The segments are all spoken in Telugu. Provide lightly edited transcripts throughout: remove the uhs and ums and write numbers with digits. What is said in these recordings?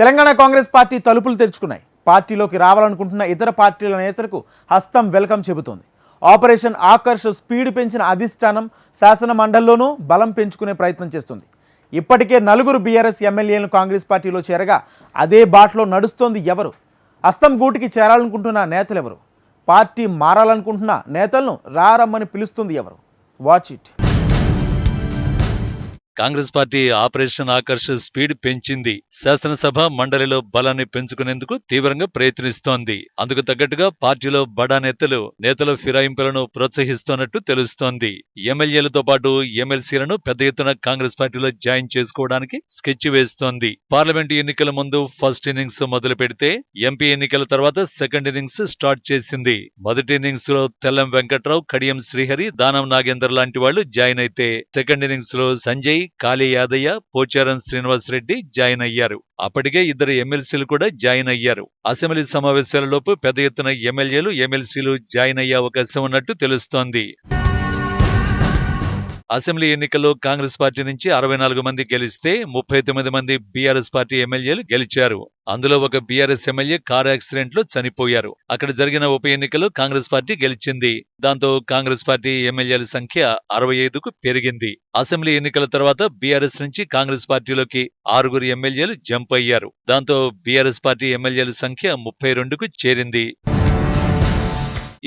తెలంగాణ కాంగ్రెస్ పార్టీ తలుపులు తెరుచుకున్నాయి. పార్టీలోకి రావాలనుకుంటున్న ఇతర పార్టీల నేతలకు హస్తం వెల్కమ్ చెబుతోంది. ఆపరేషన్ ఆకర్ష్ స్పీడ్ పెంచిన అధిష్టానం శాసన మండలిలోనూ బలం పెంచుకునే ప్రయత్నం చేస్తుంది. ఇప్పటికే 4 బీఆర్ఎస్ ఎమ్మెల్యేలను కాంగ్రెస్ పార్టీలో చేరగా అదే బాటలో నడుస్తోంది ఎవరు? హస్తం గూటికి చేరాలనుకుంటున్న నేతలు ఎవరు? పార్టీ మారాలనుకుంటున్న నేతలను రారమ్మని పిలుస్తుంది ఎవరు? Watch it. Congress party operation Aakarsh speed పెంచింది. శాసనసభ మండలిలో బలాన్ని పెంచుకునేందుకు తీవ్రంగా ప్రయత్నిస్తోంది. అందుకు తగ్గట్టుగా పార్టీలో బడా నేతల ఫిరాయింపులను ప్రోత్సహిస్తున్నట్టు తెలుస్తోంది. ఎమ్మెల్యేలతో పాటు ఎమ్మెల్సీలను పెద్ద ఎత్తున కాంగ్రెస్ పార్టీలో జాయిన్ చేసుకోవడానికి స్కెచ్ వేస్తోంది. పార్లమెంటు ఎన్నికల ముందు ఫస్ట్ ఇన్నింగ్స్ మొదలు పెడితే ఎంపీ ఎన్నికల తర్వాత సెకండ్ ఇన్నింగ్స్ స్టార్ట్ చేసింది. మొదటి ఇన్నింగ్స్ లో తెల్లం వెంకట్రావు, కడియం శ్రీహరి, దానం నాగేందర్ లాంటి వాళ్లు జాయిన్ అయితే సెకండ్ ఇన్నింగ్స్ లో సంజయ్, కాళీ యాదయ్య, పోచారం శ్రీనివాసరెడ్డి జాయిన్ అయ్యారు. అప్పటికే 2 ఎమ్మెల్సీలు కూడా జాయిన్ అయ్యారు. అసెంబ్లీ సమావేశాలలోపు పెద్ద ఎత్తున ఎమ్మెల్యేలు, ఎమ్మెల్సీలు జాయిన్ అయ్యే అవకాశం ఉన్నట్టు తెలుస్తోంది. అసెంబ్లీ ఎన్నికల్లో కాంగ్రెస్ పార్టీ నుంచి 64 మంది గెలిస్తే 39 మంది బీఆర్ఎస్ పార్టీ ఎమ్మెల్యేలు గెలిచారు. అందులో ఒక బీఆర్ఎస్ ఎమ్మెల్యే కారు యాక్సిడెంట్ లో చనిపోయారు. అక్కడ జరిగిన ఉప ఎన్నికలో కాంగ్రెస్ పార్టీ గెలిచింది. దాంతో కాంగ్రెస్ పార్టీ ఎమ్మెల్యేల సంఖ్య 65కు పెరిగింది. అసెంబ్లీ ఎన్నికల తర్వాత బీఆర్ఎస్ నుంచి కాంగ్రెస్ పార్టీలోకి 6 ఎమ్మెల్యేలు జంప్ అయ్యారు. దాంతో బీఆర్ఎస్ పార్టీ ఎమ్మెల్యేల సంఖ్య 32కు చేరింది.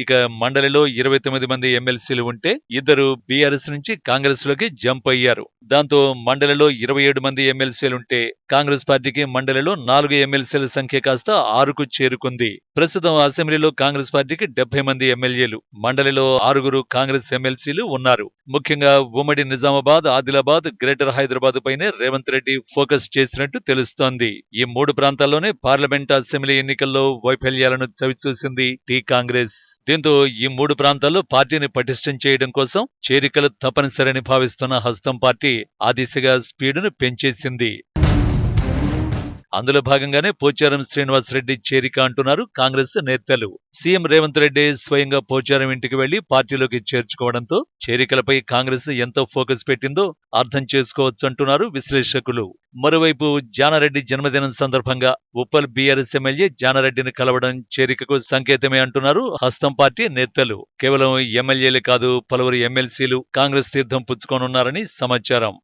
ఇక మండలిలో 29 మంది ఎమ్మెల్సీలు ఉంటే 2 బీఆర్ఎస్ నుంచి కాంగ్రెస్ లోకి జంప్ అయ్యారు. దాంతో మండలిలో 27 మంది ఎమ్మెల్సీలుంటే కాంగ్రెస్ పార్టీకి మండలిలో 4 ఎమ్మెల్సీల సంఖ్య కాస్త 6కు చేరుకుంది. ప్రస్తుతం అసెంబ్లీలో కాంగ్రెస్ పార్టీకి 70 మంది ఎమ్మెల్యేలు, మండలిలో 6 కాంగ్రెస్ ఎమ్మెల్సీలు ఉన్నారు. ముఖ్యంగా ఉమ్మడి నిజామాబాద్, ఆదిలాబాద్, గ్రేటర్ హైదరాబాద్ పైనే రేవంత్ రెడ్డి ఫోకస్ చేసినట్టు తెలుస్తోంది. ఈ 3 ప్రాంతాల్లోనే పార్లమెంట్, అసెంబ్లీ ఎన్నికల్లో వైఫల్యాలను చవిచూసింది టీ కాంగ్రెస్. దీంతో ఈ 3 ప్రాంతాల్లో పార్టీని పటిష్టం చేయడం కోసం చేరికలు తప్పనిసరని భావిస్తున్న హస్తం పార్టీ ఆ దిశగా స్పీడును పెంచేసింది. అందులో భాగంగానే పోచారం శ్రీనివాసరెడ్డి చేరిక అంటున్నారు కాంగ్రెస్ నేతలు. సీఎం రేవంత్ రెడ్డి స్వయంగా పోచారం ఇంటికి వెళ్లి పార్టీలోకి చేర్చుకోవడంతో చేరికలపై కాంగ్రెస్ ఎంతో ఫోకస్ పెట్టిందో అర్థం చేసుకోవచ్చంటున్నారు విశ్లేషకులు. మరోవైపు జానారెడ్డి జన్మదినం సందర్భంగా ఉప్పల్ బీఆర్ఎస్ ఎమ్మెల్యే జానారెడ్డిని కలవడం చేరికకు సంకేతమే అంటున్నారు హస్తం పార్టీ నేతలు. కేవలం ఎమ్మెల్యేలే కాదు, పలువురు ఎమ్మెల్సీలు కాంగ్రెస్ తీర్థం పుచ్చుకోనున్నారని సమాచారం.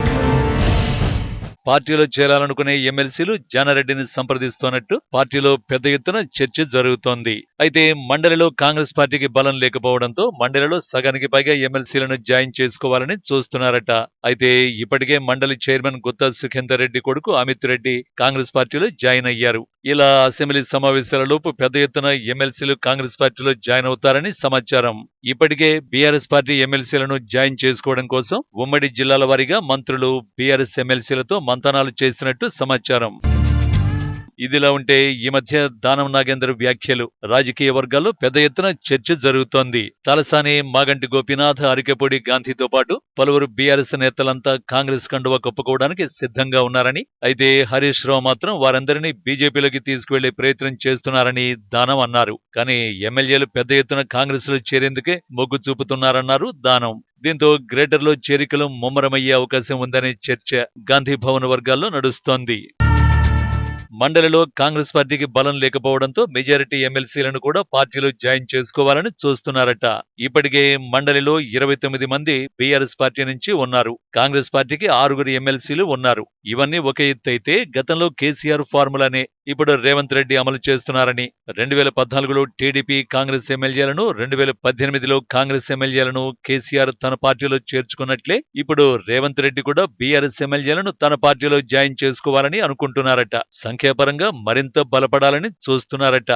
పార్టీలో చేరాలనుకునే ఎమ్మెల్సీలు జానారెడ్డిని సంప్రదిస్తోన్నట్టు పార్టీలో పెద్ద ఎత్తున చర్చ జరుగుతోంది. అయితే మండలిలో కాంగ్రెస్ పార్టీకి బలం లేకపోవడంతో మండలిలో సగానికి పైగా ఎమ్మెల్సీలను జాయిన్ చేసుకోవాలని చూస్తున్నారట. అయితే ఇప్పటికే మండలి చైర్మన్ గుత్తా సుఖేందర్ రెడ్డి కొడుకు అమిత్ రెడ్డి కాంగ్రెస్ పార్టీలో జాయిన్ అయ్యారు. ఇలా అసెంబ్లీ సమావేశాలలోపు పెద్ద ఎత్తున ఎమ్మెల్సీలు కాంగ్రెస్ పార్టీలో జాయిన్ అవుతారని సమాచారం. ఇప్పటికే బీఆర్ఎస్ పార్టీ ఎమ్మెల్సీలను జాయిన్ చేసుకోవడం కోసం ఉమ్మడి జిల్లాల వారీగా మంత్రులు బీఆర్ఎస్ ఎమ్మెల్సీలతో మంతనాలు చేసినట్టు సమాచారం. ఇదిలా ఉంటే ఈ మధ్య దానం నాగేందర్ వ్యాఖ్యలు రాజకీయ వర్గాల్లో పెద్ద ఎత్తున చర్చ జరుగుతోంది. తలసాని, మాగంటి గోపీనాథ్, అరికెపూడి గాంధీతో పాటు పలువురు బీఆర్ఎస్ నేతలంతా కాంగ్రెస్ కండువా కప్పుకోవడానికి సిద్ధంగా ఉన్నారని, అయితే హరీష్ రావు మాత్రం వారందరినీ బీజేపీలోకి తీసుకువెళ్లే ప్రయత్నం చేస్తున్నారని దానం అన్నారు. కానీ ఎమ్మెల్యేలు పెద్ద ఎత్తున కాంగ్రెస్ లో చేరేందుకే మొగ్గు చూపుతున్నారన్నారు దానం. దీంతో గ్రేటర్లో చేరికలు ముమ్మరమయ్యే అవకాశం ఉందనే చర్చ గాంధీ భవన్ వర్గాల్లో నడుస్తోంది. మండలిలో కాంగ్రెస్ పార్టీకి బలం లేకపోవడంతో మెజారిటీ ఎమ్మెల్సీలను కూడా పార్టీలో జాయిన్ చేసుకోవాలని చూస్తున్నారట. ఇప్పటికే మండలిలో 29 మంది బీఆర్ఎస్ పార్టీ నుంచి ఉన్నారు. కాంగ్రెస్ పార్టీకి 6 ఎమ్మెల్సీలు ఉన్నారు. ఇవన్నీ ఒక ఎత్తు అయితే గతంలో కేసీఆర్ ఫార్ములానే ఇప్పుడు రేవంత్ రెడ్డి అమలు చేస్తున్నారని, 2014లో టీడీపీ కాంగ్రెస్ ఎమ్మెల్యేలను, 2018లో కాంగ్రెస్ ఎమ్మెల్యేలను కేసీఆర్ తన పార్టీలో చేర్చుకున్నట్లే ఇప్పుడు రేవంత్ రెడ్డి కూడా బీఆర్ఎస్ ఎమ్మెల్యేలను తన పార్టీలో జాయిన్ చేసుకోవాలని అనుకుంటున్నారట. సంఖ్యాపరంగా మరింత బలపడాలని చూస్తున్నారట.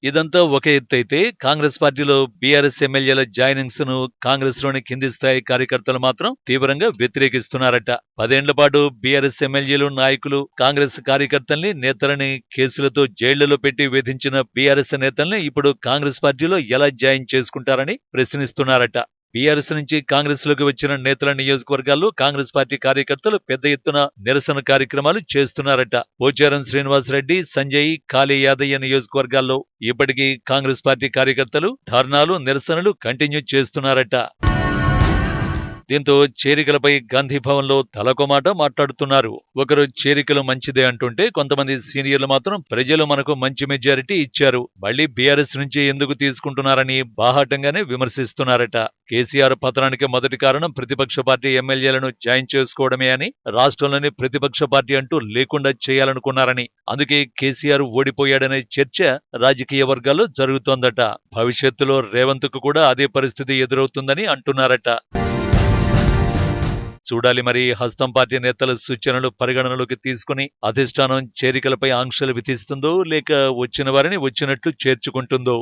ఇదంతా ఒక ఎత్తైతే కాంగ్రెస్ పార్టీలో బీఆర్ఎస్ ఎమ్మెల్యేల జాయినింగ్స్ ను కాంగ్రెస్ లోని కింది స్థాయి కార్యకర్తలు మాత్రం తీవ్రంగా వ్యతిరేకిస్తున్నారట. 10 ఏళ్ల పాటు బీఆర్ఎస్ ఎమ్మెల్యేలు, నాయకులు కాంగ్రెస్ కార్యకర్తల్ని, నేతలని కేసులతో జైళ్లలో పెట్టి వేధించిన బీఆర్ఎస్ నేతల్ని ఇప్పుడు కాంగ్రెస్ పార్టీలో ఎలా జాయిన్ చేసుకుంటారని ప్రశ్నిస్తున్నారట. బీఆర్ఎస్ నుంచి కాంగ్రెస్ లోకి వచ్చిన నేతల నియోజకవర్గాల్లో కాంగ్రెస్ పార్టీ కార్యకర్తలు పెద్ద ఎత్తున నిరసన కార్యక్రమాలు చేస్తున్నారట. పోచారం శ్రీనివాసరెడ్డి, సంజయ్, కాళీ యాదయ్య నియోజకవర్గాల్లో ఇప్పటికీ కాంగ్రెస్ పార్టీ కార్యకర్తలు ధర్నాలు, నిరసనలు కంటిన్యూ చేస్తున్నారట. దీంతో చేరికలపై గాంధీ భవన్లో తలకో మాట మాట్లాడుతున్నారు. ఒకరు చేరికలు మంచిదే అంటుంటే కొంతమంది సీనియర్లు మాత్రం ప్రజలు మనకు మంచి మెజారిటీ ఇచ్చారు, మళ్లీ బీఆర్ఎస్ నుంచి ఎందుకు తీసుకుంటున్నారని బాహాటంగానే విమర్శిస్తున్నారట. కేసీఆర్ పతనానికి మొదటి కారణం ప్రతిపక్ష పార్టీ ఎమ్మెల్యేలను జాయిన్ చేసుకోవడమే అని, రాష్ట్రంలోని ప్రతిపక్ష పార్టీ అంటూ లేకుండా చేయాలనుకున్నారని, అందుకే కేసీఆర్ ఓడిపోయాడనే చర్చ రాజకీయ వర్గాల్లో జరుగుతోందట. భవిష్యత్తులో రేవంత్కు కూడా అదే పరిస్థితి ఎదురవుతుందని అంటున్నారట. చూడాలి మరి, హస్తం పార్టీ నేతల సూచనలు పరిగణనలోకి తీసుకుని అధిష్టానం చేరికలపై ఆంక్షలు విధిస్తుందో లేక వచ్చిన వారిని వచ్చినట్లు చేర్చుకుంటుందో.